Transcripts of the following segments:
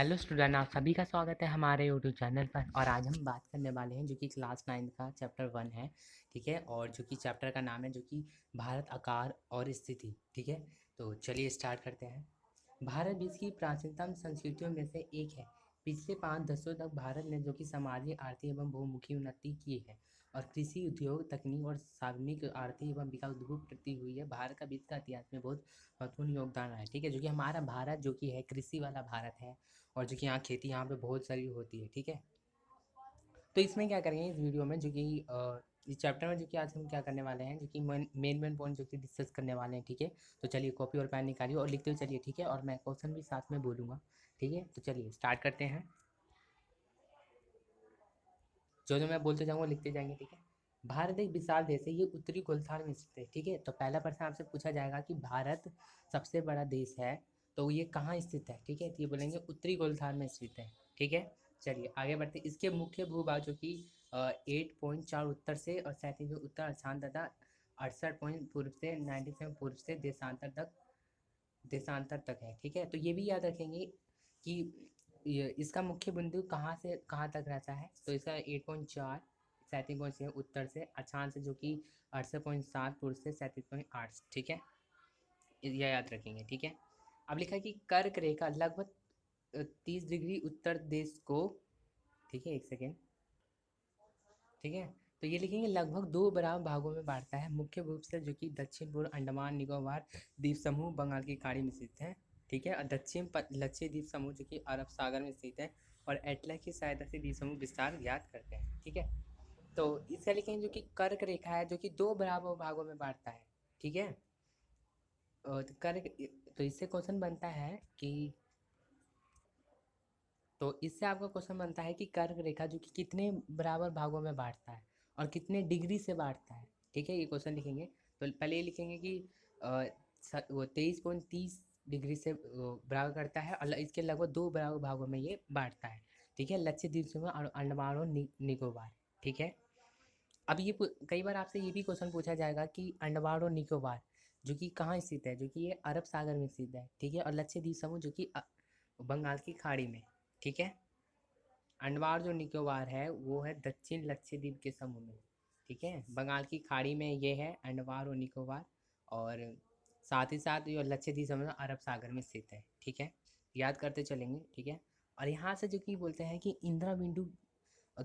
Hello student, आप सभी का स्वागत है हमारे यूट्यूब चैनल पर। और आज हम बात करने वाले हैं जो कि क्लास 9 का चैप्टर 1 है। ठीक है, और जो कि चैप्टर का नाम है जो कि भारत आकार और स्थिति। ठीक है, तो चलिए स्टार्ट करते हैं। भारत विश्व की प्राचीनतम संस्कृतियों में से एक है। पिछले 5 दशकों तक भारत ने जो कि सामाजिक, आर्थिक एवं बहुमुखी उन्नति की है और कृषि, उद्योग, तकनीक और सार्वजनिक आर्थिक एवं विकास उद्योग प्रगति हुई है। भारत का विश्व का इतिहास में बहुत महत्वपूर्ण योगदान रहा है। ठीक है, जो कि हमारा भारत जो कि है कृषि वाला भारत है और जो कि यहाँ खेती यहाँ पे बहुत सारी होती है। ठीक है, तो इसमें क्या करेंगे इस वीडियो में जो कि इस चैप्टर में जो कि आज हम क्या करने वाले हैं जो कि मेन पॉइंट जो कि डिस्कस करने वाले हैं। ठीक है, तो चलिए कॉपी और पेन निकालिए और लिखते हुए चलिए। ठीक है, और मैं क्वेश्चन भी साथ में बोलूँगा। ठीक है, तो चलिए स्टार्ट करते हैं। जो जो मैं बोलते जाऊँगा लिखते जाएंगे। ठीक है, भारत एक विशाल देश है, ये उत्तरी गोलार्ध में स्थित है। ठीक है, तो पहला प्रश्न आपसे पूछा जाएगा कि भारत सबसे बड़ा देश है तो ये कहाँ स्थित है। ठीक है, तो ये बोलेंगे उत्तरी गोलार्ध में स्थित है। ठीक है, चलिए आगे बढ़ते हैं। इसके मुख्य भूभाग जो कि 8.4 उत्तर से और 37 उत्तर अक्षांश तथा 68 पूर्व से 97 पूर्व से देशांतर तक है। ठीक है, तो ये भी याद रखेंगे कि इसका मुख्य बिंदु कहाँ से कहाँ तक रहता है। तो इसका 8.4 37.6 उत्तर से, अक्षांश जो कि 68.7 पूर्व से 37.8। ठीक है, यह याद रखेंगे। ठीक है, अब लिखा है कि कर्क रेखा लगभग 30 डिग्री उत्तर देश को। ठीक है, एक सेकेंड। ठीक है, तो ये लिखेंगे लगभग दो बराबर भागों में बांटता है, मुख्य रूप से जो कि दक्षिण पूर्व अंडमान निकोबार द्वीप समूह बंगाल की खाड़ी में स्थित है। ठीक है, और लक्षद्वीप द्वीप समूह जो कि अरब सागर में स्थित है और एटलस की सहायता से द्वीप समूह विस्तार ज्ञात करते हैं। ठीक है, तो इसका लिखेंगे जो कि कर्क रेखा है जो कि दो बराबर भागों में बांटता है। ठीक है, तो कर्क, तो इससे क्वेश्चन बनता है कि, तो इससे आपका क्वेश्चन बनता है कि कर्क रेखा जो कि कितने बराबर भागों में बांटता है और कितने डिग्री से बांटता है। ठीक है, ये क्वेश्चन लिखेंगे। तो पहले ये लिखेंगे कि वो 23.30 डिग्री से बराबर करता है और इसके लगभग दो बराबर भागों में ये बांटता है। ठीक है, लक्षद्वीप समूह और अंडमान और निकोबार। ठीक है, अब ये कई बार आपसे ये भी क्वेश्चन पूछा जाएगा कि अंडमान और निकोबार जो कि कहाँ स्थित है, जो कि ये अरब सागर में स्थित है। ठीक है, और लक्षद्वीप समूह जो कि बंगाल की खाड़ी में। ठीक है, अंडमान जो निकोबार है वो है दक्षिण लक्षद्वीप के समूह में। ठीक है, बंगाल की खाड़ी में ये है अंडमान और निकोबार, और साथ ही साथ ये लक्षद्वीप समूह अरब सागर में स्थित है। ठीक है, याद करते चलेंगे। ठीक है, और यहाँ से जो कि बोलते हैं कि इंदिरा बिंदु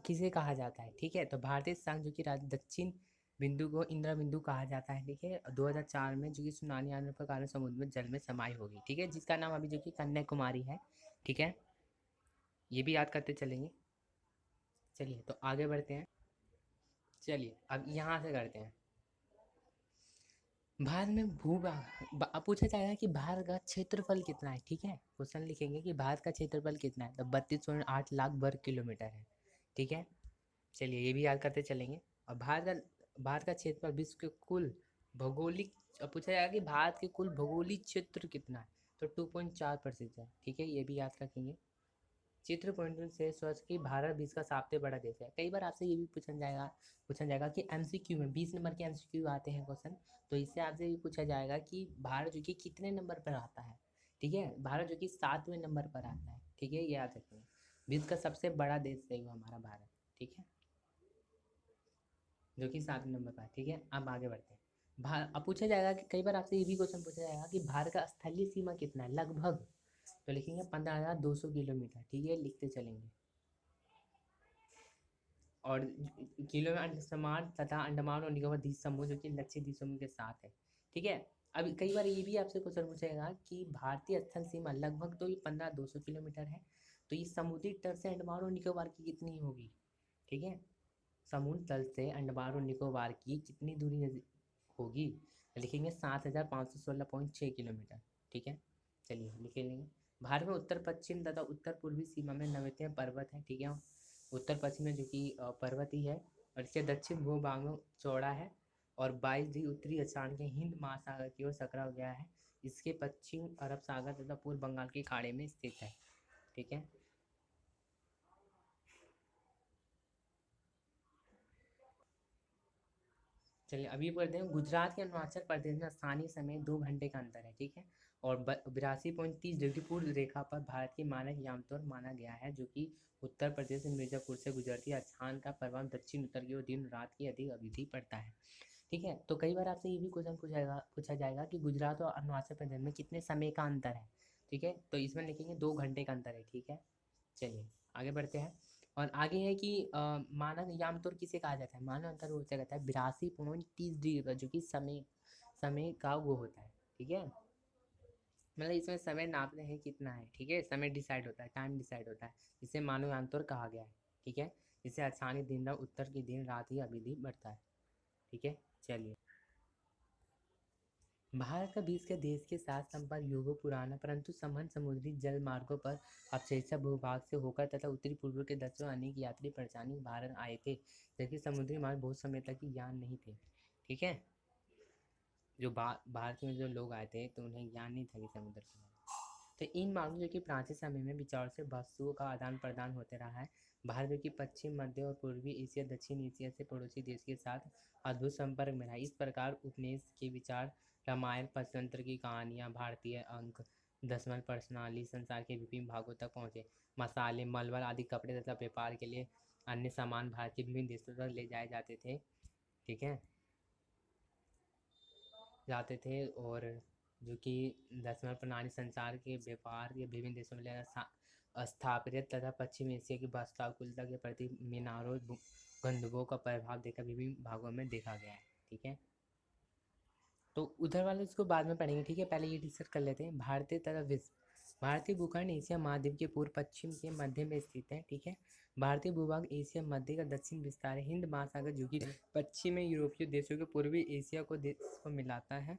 किसे कहा जाता है। ठीक है, तो भारतीय संघ जो कि दक्षिण बिंदु को इंदिरा बिंदु कहा जाता है। ठीक है, 2004 में जो कि सुनामी आने पर कारण समुद्र में जल में समाई होगी। ठीक है, जिसका नाम अभी जो कि कन्याकुमारी है। ठीक है, ये भी याद करते चलेंगे। चलिए तो आगे बढ़ते हैं। चलिए अब यहाँ से करते हैं। भारत में भूभाग अब पूछा जाएगा कि भारत का क्षेत्रफल कितना है। ठीक है, क्वेश्चन लिखेंगे कि भारत का क्षेत्रफल कितना है, तो 32.8 लाख वर्ग किलोमीटर है। ठीक है, चलिए ये भी याद करते चलेंगे। और भारत का क्षेत्रफल विश्व के कुल भौगोलिक, अब पूछा जाएगा कि भारत के कुल भौगोलिक क्षेत्र कितना है, तो 2.4% है। ठीक है, ये भी याद रखेंगे। चित्र पॉइंट से सोच कि भारत विश्व का सबसे बड़ा देश है। कई बार आपसे ये भी पूछा जाएगा कि एमसीक्यू में 20 नंबर के एमसीक्यू आते हैं क्वेश्चन, तो इससे आपसे ये पूछा जाएगा कि भारत जो कि कितने नंबर पर आता है। ठीक है, भारत जो कि 7वें नंबर पर आता है। ठीक है, ये याद रखेंगे। विश्व का सबसे बड़ा देश है वो हमारा भारत। ठीक है, जो कि 7वें नंबर पर है। ठीक है, अब आगे बढ़ते हैं। अब पूछा जाएगा कि कई बार आपसे ये भी क्वेश्चन पूछा जाएगा कि भारत का स्थलीय सीमा कितना है लगभग, तो लिखेंगे 15,200 किलोमीटर। ठीक है, लिखते चलेंगे। और किलो में अंडमान तथा अंडमान और निकोबार द्वीप समूह जो कि लक्षद्वीप समूह के साथ है। ठीक है, अब कई बार ये भी आपसे क्वेश्चन पूछेगा कि भारतीय स्थल सीमा लगभग, तो ये 15,200 किलोमीटर है, तो ये समुद्री तट से अंडमान और निकोबार की कितनी होगी। ठीक है, समुद्र तल से अंडमान और निकोबार की कितनी दूरी होगी, तो लिखेंगे 7,516.6 किलोमीटर। ठीक है, चलिए लिख लेंगे। भारत में उत्तर पश्चिम तथा उत्तर पूर्वी सीमा में नैऋत्य पर्वत है। ठीक है, उत्तर पश्चिम में जो कि पर्वत ही है, और इसके दक्षिण भूभाग में चौड़ा है और 22 उत्तरी अक्षांश के हिंद महासागर की ओर सकरा गया है। इसके पश्चिम अरब सागर तथा पूर्व बंगाल की खाड़ी में स्थित है। ठीक है, चलिए अभी पढ़ते हैं। गुजरात के अरुणाचल प्रदेश में स्थानीय समय 2 घंटे का अंतर है। ठीक है, और 82.30 डिग्री पूर्व रेखा पर भारत की मानक यामतौर माना गया है, जो कि उत्तर प्रदेश में मिर्जापुर से गुजरती है। अक्षांश का प्रभाव दक्षिण उत्तर की ओर दिन रात की अधिक अवधि पड़ता है। ठीक है, तो कई बार आपसे ये भी क्वेश्चन पूछा जाएगा कि गुजरात और अरुणाचल प्रदेश में कितने समय का अंतर है। ठीक है, तो इसमें लिखेंगे 2 घंटे का अंतर है। ठीक है, चलिए आगे बढ़ते हैं। और आगे है कि मानक यामतौर किसे कहा जाता है। मानक अंतर वो कहता है 82.30 डिग्री का, जो कि समय समय का वो होता है। ठीक है, मतलब इसमें समय नापते हैं कितना है। ठीक है, समय डिसाइड होता है, टाइम डिसाइड होता है, जिसे मानव अंतर कहा गया है। ठीक है, जिससे अक्षांश दिन रात उत्तर की दिन रात ही अवधि बढ़ता है। ठीक है, चलिए। भारत का विश्व के देश के साथ संपर्क युगों पुराना, परंतु संबंध समुद्री जल मार्गों पर अवशेषा भूभाग से होकर तथा उत्तरी पूर्व के दक्षिण अनेक यात्री परेशानी भारत आए थे, जबकि समुद्री मार्ग बहुत समय तक ही ज्ञान नहीं थे। ठीक है, जो भारत में जो लोग आए थे तो उन्हें ज्ञान नहीं था कि समुद्र के बारे में। तो इन मार्गों जो कि प्राचीन समय में विचार से वस्तुओं का आदान प्रदान होते रहा है। भारत जो कि पश्चिम मध्य और पूर्वी एशिया दक्षिण एशिया से पड़ोसी देश के साथ अद्भुत संपर्क में रहा। इस प्रकार उपनिवेश के विचार, रामायण, पंचतंत्र की कहानियाँ, भारतीय अंक, दशमलव प्रश्नावली संसार के विभिन्न भागों तक पहुँचे। मसाले, मलबल आदि कपड़े तथा व्यापार के लिए अन्य सामान भारत के विभिन्न देशों तक ले जाए जाते थे। ठीक है, जाते थे। और जो कि दसवां प्रणाली संसार के व्यापार के विभिन्न देशों में स्थापित तथा पश्चिम एशिया की वास्तुकला के प्रति मीनारों गंधर्वों का प्रभाव देखा विभिन्न भागों में देखा गया है। ठीक है, तो उधर वाले इसको बाद में पढ़ेंगे। ठीक है, पहले ये डिस्कस कर लेते हैं। भारतीय तथा विश्व। भारतीय भूखंड एशिया महाद्वीप के पूर्व पश्चिम के मध्य में स्थित है। ठीक है, भारतीय भूभाग एशिया मध्य का दक्षिण विस्तार है। हिंद महासागर जो कि पश्चिम में यूरोपीय देशों के पूर्वी एशिया को देश को मिलाता है।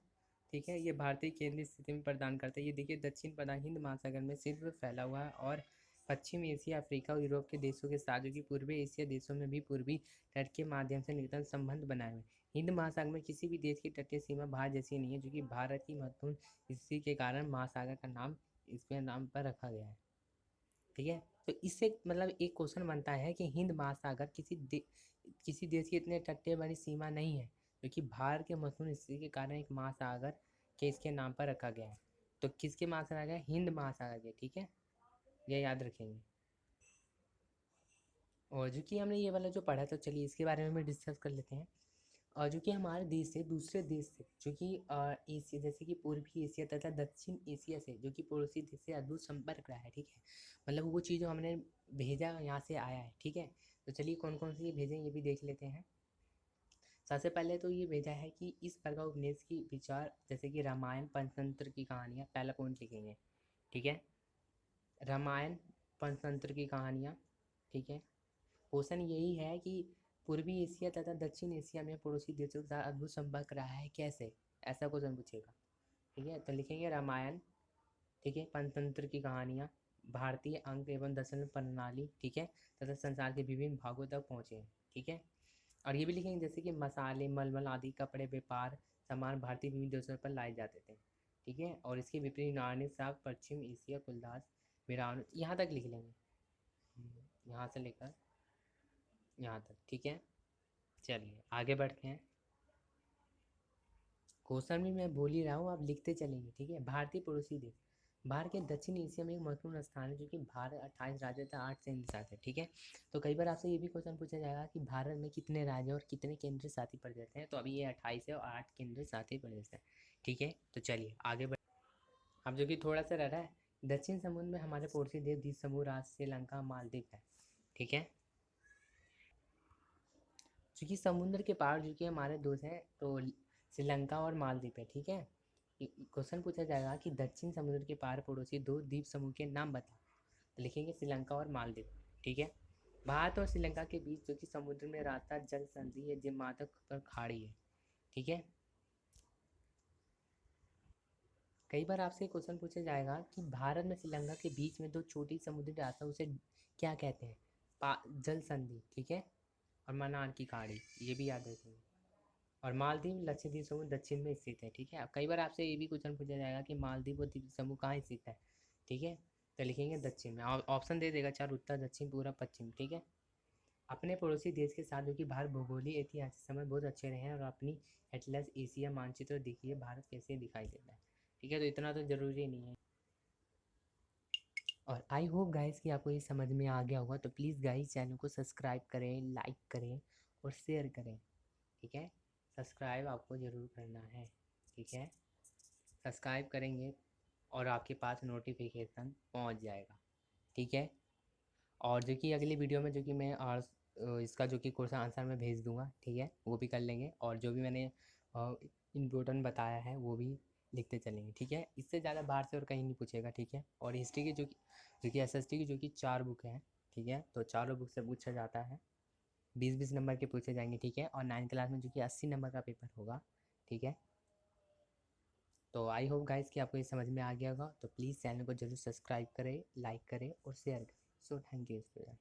ठीक है, ये भारतीय केंद्रीय स्थिति में प्रदान करता है। ये देखिए दक्षिण प्रदान हिंद महासागर में सिर्फ फैला हुआ है, और पश्चिम एशिया, अफ्रीका और यूरोप के देशों के साथ जो कि पूर्वी एशिया देशों में भी पूर्वी तट के माध्यम से निकटतम संबंध बनाए हुए। हिंद महासागर में किसी भी देश की तटीय सीमा भारत जैसी नहीं है, जो कि भारत की महत्वपूर्ण स्थिति के कारण महासागर का नाम इसके नाम पर रखा गया है। ठीक है, तो इससे मतलब एक क्वेश्चन बनता है कि हिंद महासागर किसी देश की इतने तटीय वाली सीमा नहीं है, क्योंकि भारत के महत्वपूर्ण स्थिति के कारण एक महासागर के इसके नाम पर रखा गया है। तो किसके महासागर है? हिंद महासागर के। ठीक है, ये याद रखेंगे। और जो कि हमने ये वाला जो पढ़ा, तो चलिए इसके बारे में भी डिस्कस कर लेते हैं। और जो कि हमारे देश से दूसरे देश से जो कि एशिया, जैसे कि पूर्वी एशिया तथा दक्षिण एशिया से जो कि पड़ोसी देश से अद्भुत संपर्क रहा है। ठीक है, मतलब वो चीज़ जो हमने भेजा यहाँ से आया है। ठीक है, तो चलिए कौन कौन सी भेजें ये भी देख लेते हैं। सबसे पहले तो ये भेजा है कि इस प्रकार उपन्यास की विचार, जैसे कि रामायण, पंचतंत्र की कहानियाँ, पहला पॉइंट लिखेंगे। ठीक है, रामायण, पंचतंत्र की कहानियाँ। ठीक है, क्वेश्चन यही है कि पूर्वी एशिया तथा दक्षिण एशिया में पड़ोसी देशों के साथ अद्भुत संपर्क रहा है, कैसे, ऐसा क्वेश्चन पूछेगा। ठीक है, तो लिखेंगे रामायण। ठीक है, पंचतंत्र की कहानियाँ, भारतीय अंक एवं दर्शन प्रणाली। ठीक है, तथा संसार के विभिन्न भागों तक पहुँचे। ठीक है, और ये भी लिखेंगे जैसे कि मसाले, मलमल आदि कपड़े, व्यापार सामान भारतीय विभिन्न देशों पर लाए जाते थे। ठीक है, और इसके विपरीत नारायण साहब पश्चिम एशिया कुलदास मीरान, यहाँ तक लिख लेंगे। यहाँ से लेकर यहाँ तक। ठीक है, चलिए आगे बढ़ते हैं। क्वेश्चन भी मैं बोल ही रहा हूँ, आप लिखते चलेंगे। ठीक है, भारतीय पड़ोसी देश। भारत के दक्षिण एशिया में एक महत्वपूर्ण स्थान है, जो कि भारत 28 राज्य तथा 8 केंद्र शासित है। ठीक है, तो कई बार आपसे ये भी क्वेश्चन पूछा जाएगा कि भारत में कितने राज्य और कितने केंद्र शासित प्रदेश हैं। तो अभी ये 28 है और 8 केंद्र शासित प्रदेश है। ठीक है, तो चलिए आगे बढ़। अब जो कि थोड़ा सा रह रहा है, दक्षिण समुद्र में हमारे पड़ोसी देश द्वीप समूह राष्ट्र श्रीलंका मालदीव है। ठीक है, क्योंकि समुद्र के पार जो कि हमारे दोस्त हैं, तो श्रीलंका और मालदीव है। ठीक है, क्वेश्चन पूछा जाएगा कि दक्षिण समुद्र के पार पड़ोसी दो द्वीप समूह के नाम बता, तो लिखेंगे श्रीलंका और मालदीव। ठीक है, भारत और श्रीलंका के बीच जो कि समुद्र में रास्ता जल संधि है, जिम्मातक पर खाड़ी है। ठीक है, कई बार आपसे क्वेश्चन पूछा जाएगा कि भारत में श्रीलंका के बीच में दो छोटी समुद्री रास्ता, उसे क्या कहते हैं? जल संधि। ठीक है, और मन्नार की खाड़ी, ये भी याद रखेंगे। और मालदीव लक्षद्वीप समूह दक्षिण में स्थित है। ठीक है, अब कई बार आपसे ये भी क्वेश्चन पूछा जाएगा कि मालदीव और द्वीप समूह कहाँ स्थित है। ठीक है, तो लिखेंगे दक्षिण में। ऑप्शन दे देगा 4, उत्तर, दक्षिण, पूर्व, पश्चिम। ठीक है, अपने पड़ोसी देश के साथ जो कि भारत भौगोलिक ऐतिहासिक समय बहुत अच्छे रहे हैं, और अपनी एटलस एशिया मानचित्र देखिए भारत कैसे दिखाई देता है। ठीक है, तो इतना तो ज़रूरी नहीं है। और आई होप गाइस कि आपको ये समझ में आ गया होगा। तो प्लीज़ गाइस चैनल को सब्सक्राइब करें, लाइक करें और शेयर करें। ठीक है, सब्सक्राइब आपको ज़रूर करना है। ठीक है, सब्सक्राइब करेंगे और आपके पास नोटिफिकेशन पहुंच जाएगा। ठीक है, और जो कि अगली वीडियो में जो कि मैं इसका जो कि क्वेश्चन आंसर मैं भेज दूंगा। ठीक है, वो भी कर लेंगे, और जो भी मैंने इम्पोर्टेंट बताया है वो भी लिखते चलेंगे। ठीक है, इससे ज़्यादा बाहर से और कहीं नहीं पूछेगा। ठीक है, और हिस्ट्री की जो कि एसएसटी की जो कि 4 बुक हैं। ठीक है, तो चारों बुक से पूछा जाता है, 20-20 नंबर के पूछे जाएंगे। ठीक है, और 9th क्लास में जो कि 80 नंबर का पेपर होगा। ठीक है, तो आई होप गाइस कि आपको ये समझ में आ गया होगा। तो प्लीज़ चैनल को जरूर सब्सक्राइब करें, लाइक करें और शेयर करें। So thank you student.